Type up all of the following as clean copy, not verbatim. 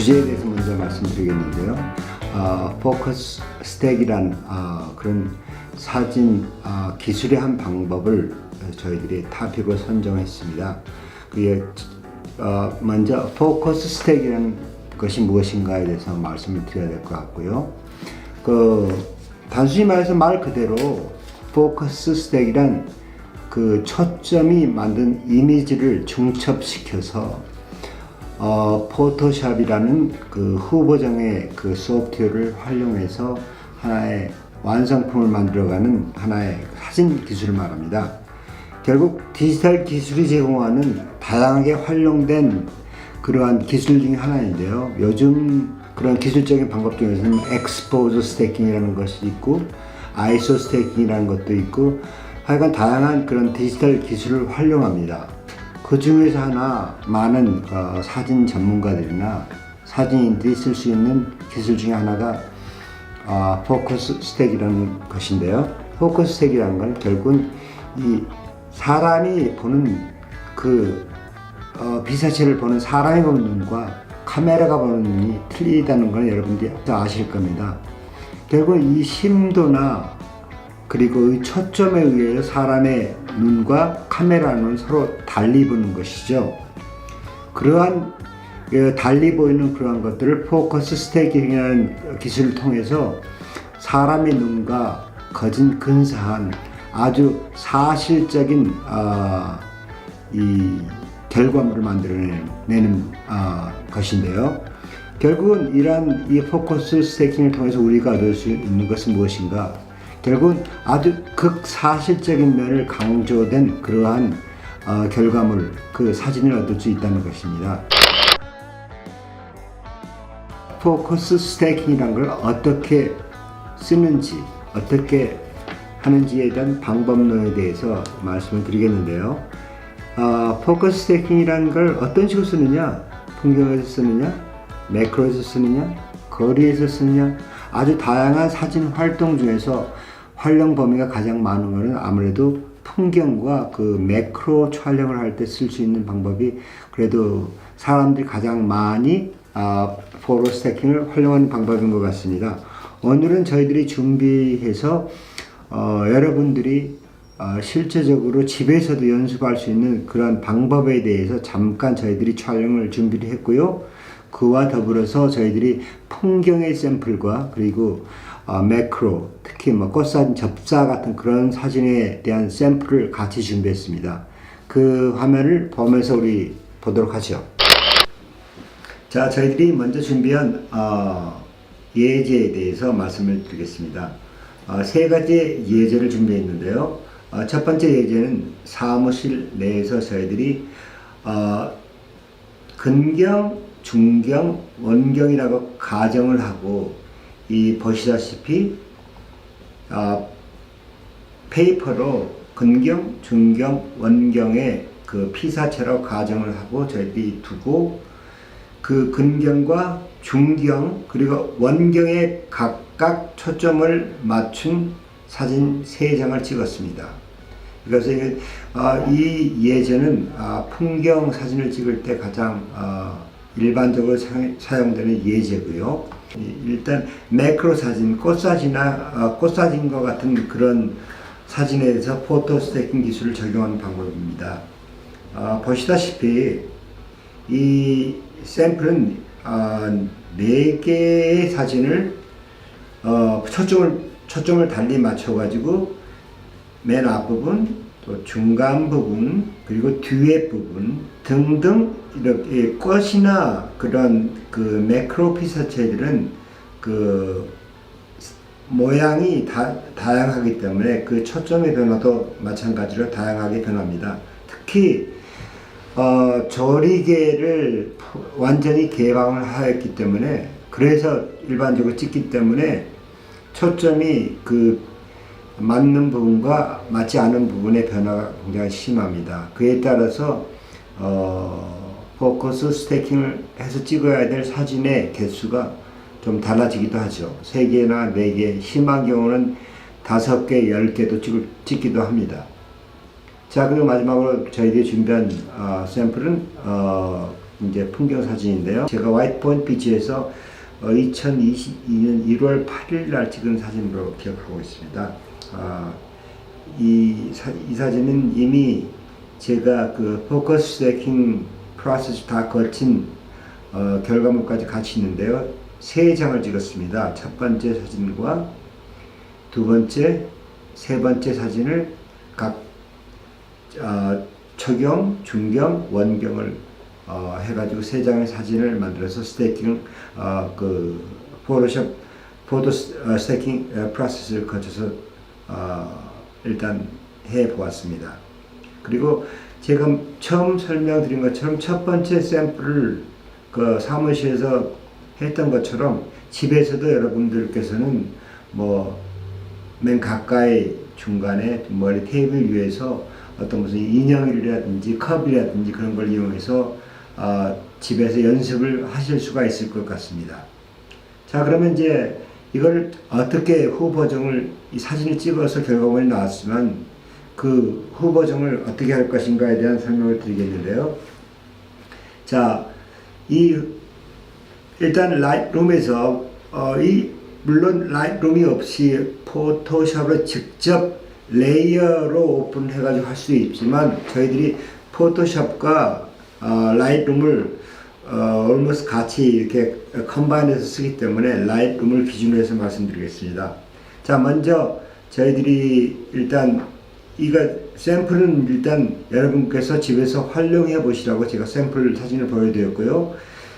주제에 대해서 먼저 말씀드리겠는데요. 포커스 스택이란 그런 사진 기술의 한 방법을 저희들이 토픽으로 선정했습니다. 그게 먼저 포커스 스택이라는 것이 무엇인가에 대해서 말씀을 드려야 될 것 같고요. 단순히 말해서 말 그대로 포커스 스택이란 그 초점이 만든 이미지를 중첩시켜서 포토샵이라는 그 후보정의 그 소프트웨어를 활용해서 하나의 완성품을 만들어가는 하나의 사진 기술을 말합니다. 결국 디지털 기술이 제공하는 다양하게 활용된 그러한 기술 중에 하나인데요. 요즘 그런 기술적인 방법 중에서는 엑스포저 스태킹이라는 것이 있고 아이소 스태킹이라는 것도 있고 하여간 다양한 그런 디지털 기술을 활용합니다. 그 중에서 하나 많은 사진 전문가들이나 사진인들이 쓸 수 있는 기술 중에 하나가 포커스 스택이라는 것인데요. 포커스 스택이라는 건 결국은 이 사람이 보는 그 피사체를 보는 사람이 보는 눈과 카메라가 보는 눈이 틀리다는 건 여러분들이 아실 겁니다. 결국 이 심도나 그리고 이 초점에 의해서 사람의 눈과 카메라 눈은 서로 달리 보는 것이죠. 그러한 달리 보이는 그러한 것들을 포커스 스태킹이라는 기술을 통해서 사람의 눈과 거진 근사한 아주 사실적인 이 결과물을 만들어내는 것인데요. 결국은 이러한 이 포커스 스태킹을 통해서 우리가 얻을 수 있는 것은 무엇인가? 결국은 아주 극사실적인 면을 강조된 그러한 결과물, 그 사진을 얻을 수 있다는 것입니다. 포커스 스태킹이라는 걸 어떻게 쓰는지, 어떻게 하는지에 대한 방법론에 대해서 말씀을 드리겠는데요. 포커스 스태킹이라는 걸 어떤 식으로 쓰느냐, 풍경에서 쓰느냐, 매크로에서 쓰느냐, 거리에서 쓰느냐, 아주 다양한 사진 활동 중에서 활용 범위가 가장 많은 것은 아무래도 풍경과 그 매크로 촬영을 할 때 쓸 수 있는 방법이 그래도 사람들이 가장 많이 포토 스태킹을 활용하는 방법인 것 같습니다. 오늘은 저희들이 준비해서 여러분들이 실제적으로 집에서도 연습할 수 있는 그런 방법에 대해서 잠깐 저희들이 촬영을 준비를 했고요. 그와 더불어서 저희들이 풍경의 샘플과 그리고 매크로, 특히 꽃사진 접사 같은 그런 사진에 대한 샘플을 같이 준비했습니다. 그 화면을 보면서 우리 보도록 하죠. 자, 저희들이 먼저 준비한 예제에 대해서 말씀을 드리겠습니다. 세 가지 예제를 준비했는데요. 첫 번째 예제는 사무실 내에서 저희들이 근경, 중경, 원경이라고 가정을 하고 이 보시다시피 페이퍼로 근경, 중경, 원경의 그 피사체로 가정을 하고 저희들이 두고 그 근경과 중경 그리고 원경에 각각 초점을 맞춘 사진 3장을 찍었습니다. 그래서 이 예제는 풍경 사진을 찍을 때 가장 일반적으로 사용되는 예제고요. 일단 매크로 사진, 꽃사진과 같은 그런 사진에 대해서 포토 스태킹 기술을 적용하는 방법입니다. 보시다시피 이 샘플은 4개의 사진을 초점을 달리 맞춰가지고 맨 앞부분, 또 중간 부분, 그리고 뒤에 부분 등등 이렇게 꽃이나 그런 그 매크로 피사체들은 그 모양이 다양하기 때문에 그 초점의 변화도 마찬가지로 다양하게 변합니다. 특히 조리개를 완전히 개방을 하였기 때문에 그래서 일반적으로 찍기 때문에 초점이 그 맞는 부분과 맞지 않은 부분의 변화가 굉장히 심합니다. 그에 따라서 포커스 스태킹을 해서 찍어야 될 사진의 개수가 좀 달라지기도 하죠. 3개나 4개, 심한 경우는 5개, 10개도 찍기도 합니다. 자, 그리고 마지막으로 저희들이 준비한 샘플은 이제 풍경 사진인데요. 제가 화이트 비치에서 2022년 1월 8일 날 찍은 사진으로 기억하고 있습니다. 이 사진은 이미 제가 그 포커스 스태킹 프로세스 다 거친 결과물까지 같이 있는데요. 3장을 찍었습니다. 첫 번째 사진과 두 번째, 세 번째 사진을 각 초경, 중경, 원경을 해가지고 3장의 사진을 만들어서 스태킹 그 포토샵 스태킹 프로세스를 거쳐서 일단 해 보았습니다. 그리고 제가 처음 설명드린 것처럼 첫 번째 샘플을 그 사무실에서 했던 것처럼 집에서도 여러분들께서는 뭐 맨 가까이 중간에 머리 테이블 위에서 어떤 무슨 인형이라든지 컵이라든지 그런 걸 이용해서 집에서 연습을 하실 수가 있을 것 같습니다. 자, 그러면 이제 이걸 어떻게 후 버전을 이 사진을 찍어서 결과물이 나왔지만 그 후 버전을 어떻게 할 것인가에 대한 설명을 드리겠는데요. 자, 일단 라이트룸에서 물론 라이트룸이 없이 포토샵으로 직접 레이어로 오픈해가지고 할 수 있지만 저희들이 포토샵과 라이트룸을 almost 같이 이렇게 컴바인해서 쓰기 때문에 라이트룸을 기준으로 해서 말씀드리겠습니다. 자, 먼저 저희들이 일단 이거 샘플은 일단 여러분께서 집에서 활용해 보시라고 제가 샘플 사진을 보여드렸고요.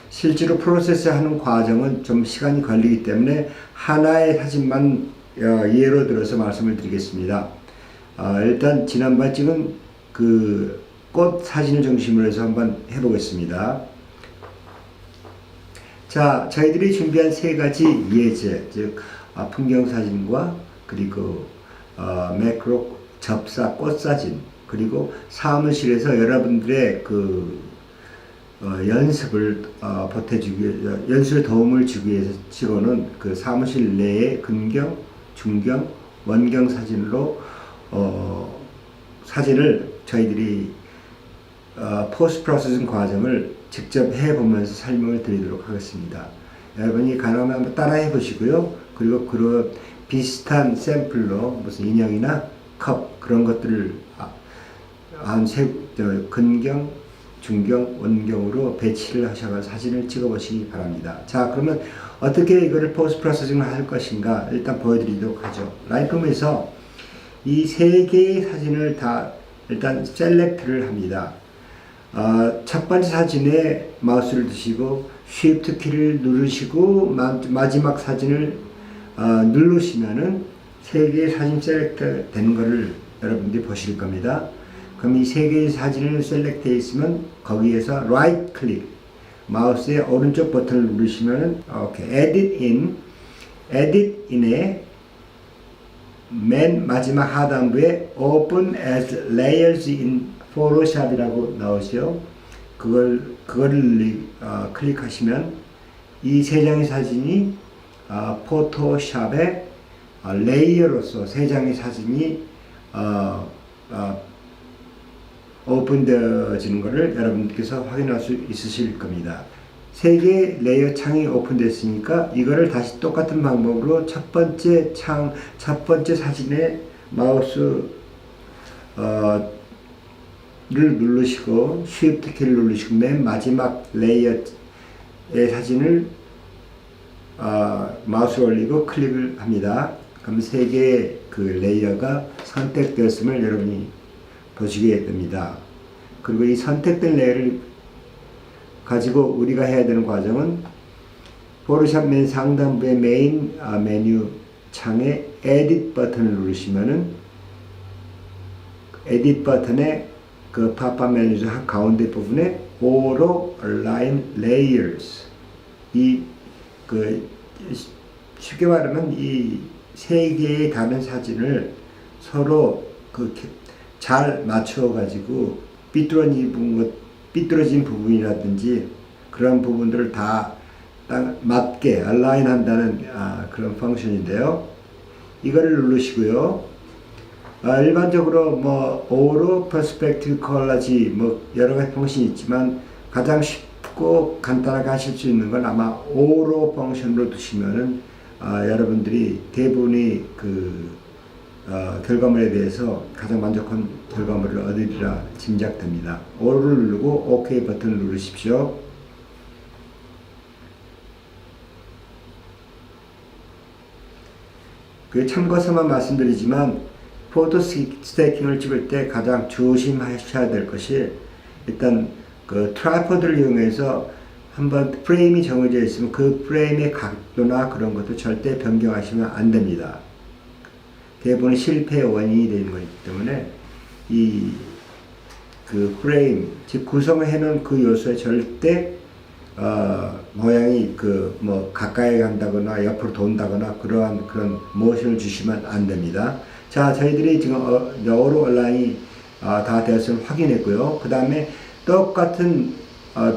실제로 프로세스 하는 과정은 좀 시간이 걸리기 때문에 하나의 사진만 예로 들어서 말씀을 드리겠습니다. 일단 지난번 찍은 그 꽃 사진을 중심으로 해서 한번 해보겠습니다. 자, 저희들이 준비한 3가지 예제, 즉 풍경 사진과 그리고 매크로 접사 꽃 사진, 그리고 사무실에서 여러분들의 그 연습을 연습에 도움을 주기 위해서 찍어놓은 그 사무실 내의 근경, 중경, 원경 사진으로 사진을 저희들이 포스트 프로세싱 과정을 직접 해보면서 설명을 드리도록 하겠습니다. 여러분이 가능하면 한번 따라 해보시고요. 그리고 그런 비슷한 샘플로 무슨 인형이나 컵 그런 것들을 근경, 중경, 원경으로 배치를 하셔서 사진을 찍어보시기 바랍니다. 자, 그러면 어떻게 이거를 포스트 프로세싱을 할 것인가 일단 보여드리도록 하죠. 라이트룸에서 이 3개의 사진을 다 일단 셀렉트를 합니다. 첫 번째 사진에 마우스를 드시고 Shift 키를 누르시고 마지막 사진을 누르시면은 3개의 사진 셀렉트 되는 것을 여러분들이 보실 겁니다. 그럼 이 3개의 사진을 셀렉트 되어 있으면 거기에서 right 클릭 마우스의 오른쪽 버튼을 누르시면은 edit in에 맨 마지막 하단부에 open as layers in photoshop이라고 나오죠. 그거를 클릭하시면 이 3장의 사진이 포토샵의 레이어로서 3장의 사진이 오픈되어지는 것을 여러분께서 확인할 수 있으실 겁니다. 3개의 레이어 창이 오픈됐으니까 이거를 다시 똑같은 방법으로 첫 번째 사진에 마우스 를 누르시고 Shift 키를 누르시고 맨 마지막 레이어의 사진을 마우스 올리고 클릭을 합니다. 그럼 3개의 그 레이어가 선택되었음을 여러분이 보시게 됩니다. 그리고 이 선택된 레이어를 가지고 우리가 해야 되는 과정은 포토샵 맨 상단부의 메인 메뉴 창에 에딧 버튼을 누르시면은 에딧 버튼에 그 팝업 메뉴 가운데 부분에 Auto Align Layers 쉽게 말하면 이 3개의 다른 사진을 서로 잘 맞춰 가지고 삐뚤어진 부분이라든지 그런 부분들을 다 맞게 얼라인 한다는 그런 펑션인데요. 이거를 누르시고요. 일반적으로 오로 퍼스펙티브 컬러지 여러 가지 펑션이 있지만 가장 쉽고 꼭 간단하게 하실 수 있는 건 아마 오로 펑션으로 두시면은 여러분들이 대부분의 결과물에 대해서 가장 만족한 결과물을 얻으리라 짐작됩니다. 오를 누르고 OK 버튼을 누르십시오. 그 참고서만 말씀드리지만 포토 스태킹을 찍을 때 가장 조심하셔야 될 것이 일단 그 트라이포드를 이용해서 한번 프레임이 정해져 있으면 그 프레임의 각도나 그런 것도 절대 변경하시면 안 됩니다. 대부분 실패의 원인이 되는 거기 때문에 그 프레임, 즉 구성해 놓은 그 요소에 절대 모양이 가까이 간다거나 옆으로 돈다거나 그런 모션을 주시면 안 됩니다. 자, 저희들이 지금 오로 얼라인이 다 되었음을 확인했고요. 그 다음에 똑같은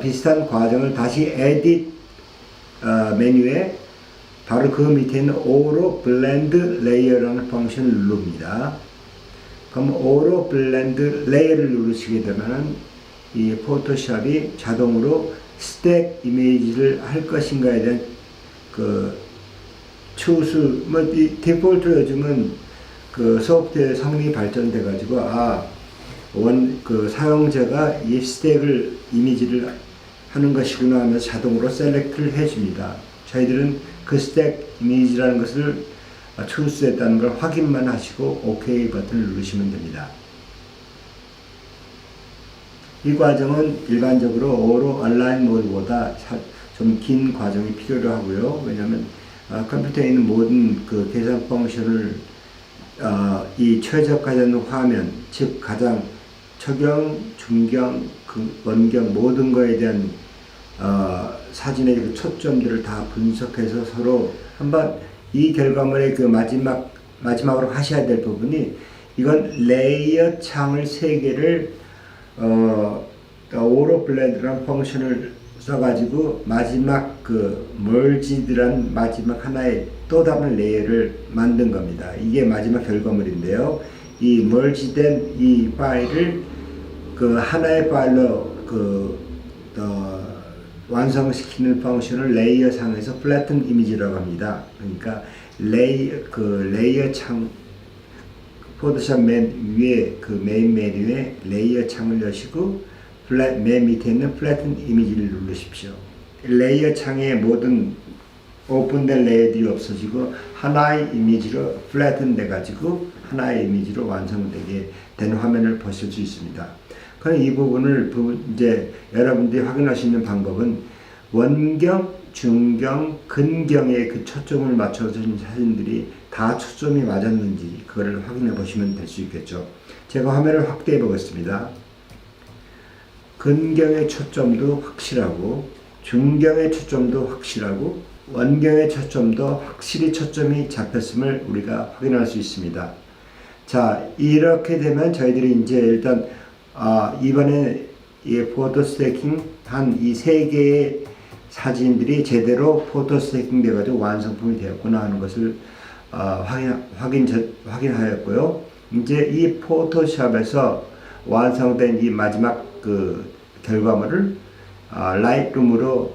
비슷한 과정을 다시 에딧 메뉴에 바로 그 밑에 있는 오로 블렌드 레이어라는 펑션을 누릅니다. 그럼 오로 블렌드 레이어를 누르시게 되면 이 포토샵이 자동으로 스택 이미지를 할 것인가에 대한 추수, 디폴트로 요즘은 소프트웨어 성능이 발전돼 가지고 사용자가 이 스택을 이미지를 하는 것이구나 하면서 자동으로 셀렉트를 해줍니다. 저희들은 그 스택 이미지라는 것을 추수했다는 걸 확인만 하시고 OK 버튼을 누르시면 됩니다. 이 과정은 일반적으로 오로 온라인 모드보다 좀 긴 과정이 필요로 하고요. 왜냐하면 컴퓨터에 있는 모든 계산 펑션을 이 최적화된 화면, 즉 가장 초경, 중경, 원경 모든 거에 대한 사진의 초점들을 다 분석해서 서로 한번 이 결과물의 마지막으로 하셔야 될 부분이 이건 레이어 창을 3개를 오로 블렌드라는 펑션을 써가지고 마지막 멀지드란 마지막 하나의 또 다른 레이어를 만든 겁니다. 이게 마지막 결과물인데요. 이 멀지된 이 파일을 하나의 파일로 완성시키는 펑션을 레이어 상에서 플래튼 이미지라고 합니다. 그러니까 레이어 창 포토샵 맨 위에 메인 메뉴에 레이어 창을 여시고 맨 밑에 있는 플래튼 이미지를 누르십시오. 레이어 창의 모든 오픈된 레이어들이 없어지고 하나의 이미지로 플래튼 돼가지고 하나의 이미지로 완성되게 된 화면을 보실 수 있습니다. 그럼 이 부분을 이제 여러분들이 확인할 수 있는 방법은 원경, 중경, 근경에 초점을 맞춰준 사진들이 다 초점이 맞았는지 그거를 확인해 보시면 될 수 있겠죠. 제가 화면을 확대해 보겠습니다. 근경의 초점도 확실하고 중경의 초점도 확실하고 원경의 초점도 확실히 초점이 잡혔음을 우리가 확인할 수 있습니다. 자, 이렇게 되면 저희들이 이제 일단 이번에 이 포토 스태킹 한 이 3개의 사진들이 제대로 포토 스태킹 돼가지고 완성품이 되었구나 하는 것을 확인하였고요. 이제 이 포토샵에서 완성된 이 마지막 결과물을 라이트룸으로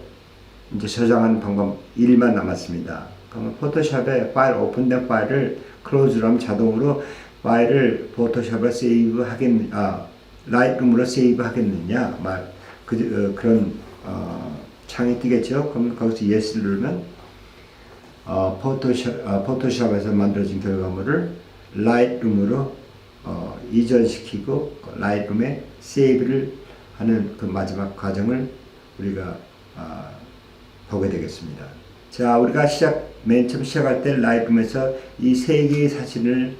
이제 저장하는 방법 1만 남았습니다. 그러면 포토샵에 파일 오픈된 파일을 클로즈를 하면 자동으로 파일을 포토샵에 세이브 라이트룸으로 세이브 하겠느냐 그런 창이 뜨겠죠. 그럼 거기서 Yes를 누르면 포토샵에서 만들어진 결과물을 라이트룸으로 이전시키고 라이트룸에 세이브를 하는 그 마지막 과정을 우리가 보게 되겠습니다. 자, 우리가 맨 처음 시작할 때 라이트룸에서 이 3개의 사진을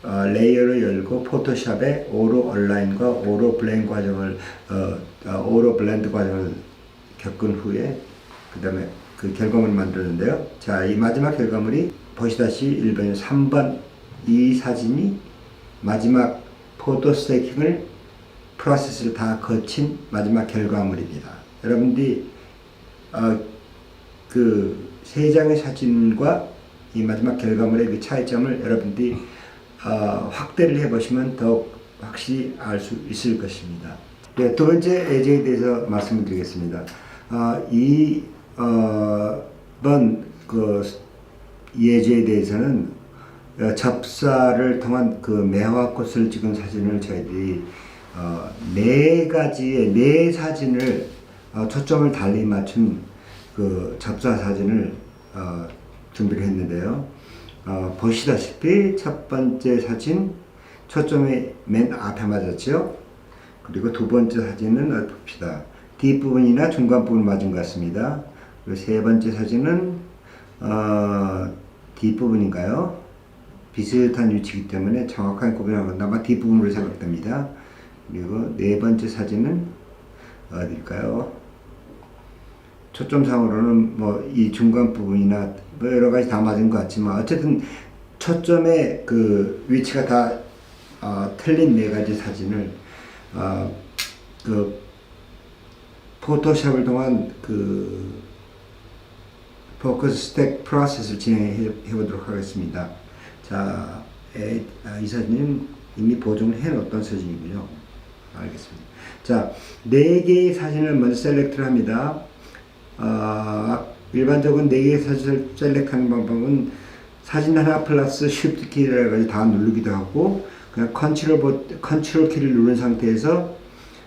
레이어로 열고 포토샵에 오로 온라인과 오로 블렌드 과정을 겪은 후에 그 다음에 그 결과물을 만들었는데요. 자, 이 마지막 결과물이 보시다시피 1번, 3번 이 사진이 마지막 포토 스태킹을 프로세스를 다 거친 마지막 결과물입니다. 여러분들이 그 3장의 사진과 이 마지막 결과물의 그 차이점을 여러분들이 확대를 해보시면 더욱 확실히 알 수 있을 것입니다. 네, 두 번째 예제에 대해서 말씀을 드리겠습니다. 이번 그 예제에 대해서는 접사를 통한 그 매화꽃을 찍은 사진을 저희들이 네 사진을 초점을 달리 맞춘 그 접사 사진을 준비를 했는데요. 보시다시피 첫 번째 사진 초점이 맨 앞에 맞았죠. 그리고 두 번째 사진은 봅시다. 뒷부분이나 중간 부분 맞은 것 같습니다. 그리고 세 번째 사진은 뒷부분인가요? 비슷한 위치이기 때문에 정확한 구분하면 아마 뒷부분으로 생각됩니다. 그리고 네 번째 사진은 어디일까요? 초점상으로는 뭐 이 중간 부분이나 뭐 여러 가지 다 맞은 것 같지만 어쨌든 초점의 그 위치가 다 틀린 네 가지 사진을 그 포토샵을 통한 그 포커스 스택 프로세스를 진행해 보도록 하겠습니다. 자, 이 사진은 이미 보정을 해 놓았던 사진이군요. 알겠습니다. 자, 4개의 사진을 먼저 셀렉트를 합니다. 일반적으로 4개의 사진을 셀렉트하는 방법은 사진 하나 플러스 Shift 키를 해가지고 다 누르기도 하고, 그냥 컨트롤 키를 누른 상태에서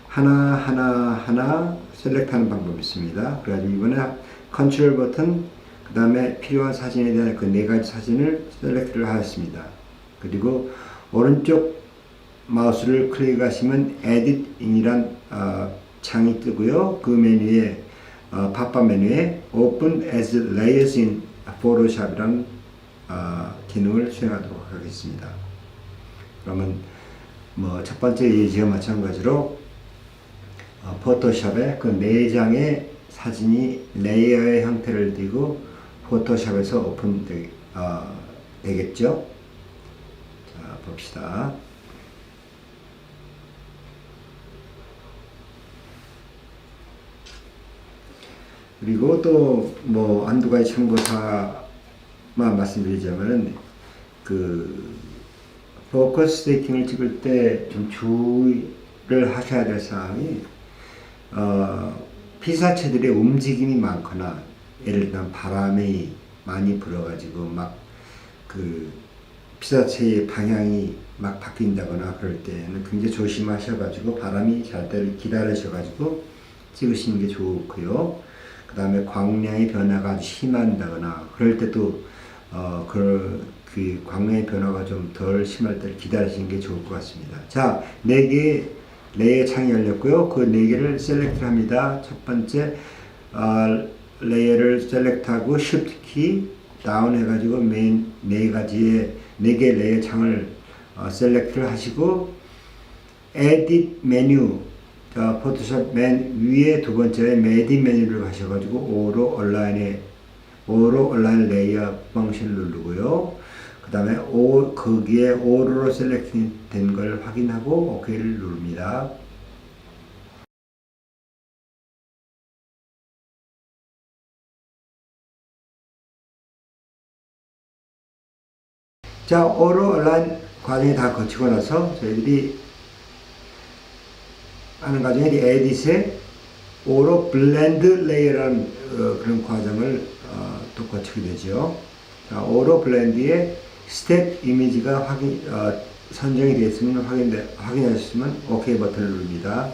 하나 셀렉트하는 방법이 있습니다. 그래가지고 이번에 컨트롤 버튼, 그 다음에 필요한 사진에 대한 그 4가지 사진을 셀렉트를 하였습니다. 그리고 오른쪽 마우스를 클릭하시면 Edit in이란 창이 뜨고요. 그 메뉴에 팝업 메뉴에 Open as Layers in Photoshop이라는 기능을 수행하도록 하겠습니다. 그러면 뭐 첫 번째 예제와 마찬가지로 포토샵에 그 4장의 사진이 레이어의 형태를 띠고 포토샵에서 오픈 되겠죠. 자, 봅시다. 그리고 또 뭐 한두 가지 참고사만 말씀드리자면은 그 포커스 스테이킹을 찍을 때 좀 주의를 하셔야 될 사항이 피사체들의 움직임이 많거나 예를 들면 바람이 많이 불어가지고 막 그 피사체의 방향이 막 바뀐다거나 그럴 때는 굉장히 조심하셔가지고 바람이 잘 때를 기다리셔가지고 찍으시는 게 좋고요. 그 다음에 광량의 변화가 아주 심한다거나 그럴 때도 그 광량의 변화가 좀 덜 심할 때를 기다리시는 게 좋을 것 같습니다. 자, 4개 레이어 창이 열렸고요. 그 4개를 셀렉트 합니다. 첫 번째 레이어를 셀렉트하고 Shift 키 다운 해가지고 메인 4개 레이어 창을 셀렉트를 하시고 Edit 메뉴 포토샵 맨 위에 두 번째 Edit 메뉴를 가셔가지고 오로 얼라인 레이어 펑션을 누르고요. 그 다음에 거기에 오로 셀렉트 된 걸 확인하고 OK를 누릅니다. 자, 오로 얼라인 과정이 다 거치고 나서 저희들이 하는 과정이 에디트에 오로 블렌드 레이어라는 그런 과정을 또 거치게 되죠. 자, 오로 블렌드에 스텝 이미지가 선정이 되어 있으면 확인하셨으면 OK 버튼을 누릅니다.